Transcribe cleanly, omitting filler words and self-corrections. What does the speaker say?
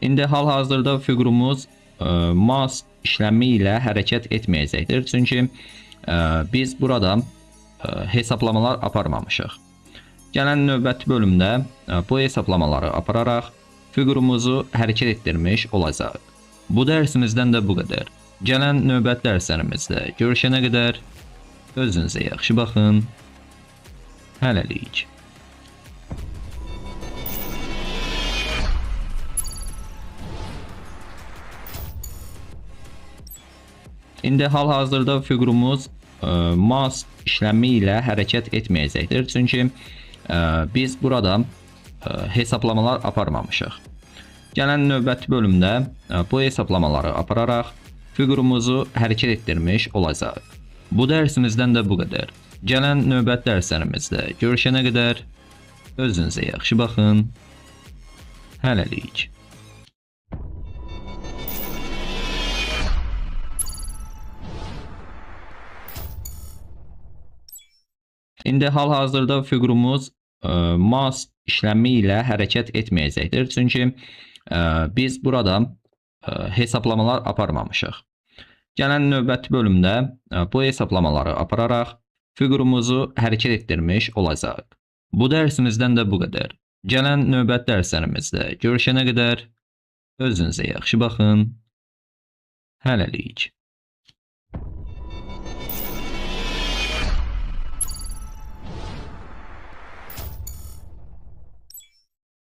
İndi hal-hazırda fiqurumuz mouse işləmi ilə hərəkət etməyəcəkdir. Çünki biz burada hesablamalar aparmamışıq. Gələn növbəti bölümdə bu hesablamaları apararaq fiqurumuzu hərəkət etdirmiş olacaq. Bu dərsimizdən də bu qədər. Gələn növbəti dərslərimizdə görüşənə qədər özünüzə yaxşı baxın. Hələlik. İndi hal-hazırda fiqurumuz mouse işləmi ilə hərəkət etməyəcəkdir. Çünki biz burada hesablamalar aparmamışıq. Gələn növbəti bölümdə bu hesablamaları apararaq fiqurumuzu hərəkət etdirmiş olacaq. Bu dərsimizdən də bu qədər. Gələn növbəti dərslərimizdə görüşənə qədər özünüzə yaxşı baxın. Hələlik. İndi hal-hazırda fiqurumuz mouse işləmi ilə hərəkət etməyəcəkdir. Çünki biz burada hesablamalar aparmamışıq. Gələn növbəti bölümdə bu hesablamaları apararaq fiqurumuzu hərəkət etdirmiş olacaq. Bu dərsimizdən də bu qədər. Gələn növbəti dərslərimizdə görüşənə qədər özünüzə yaxşı baxın. Hələlik.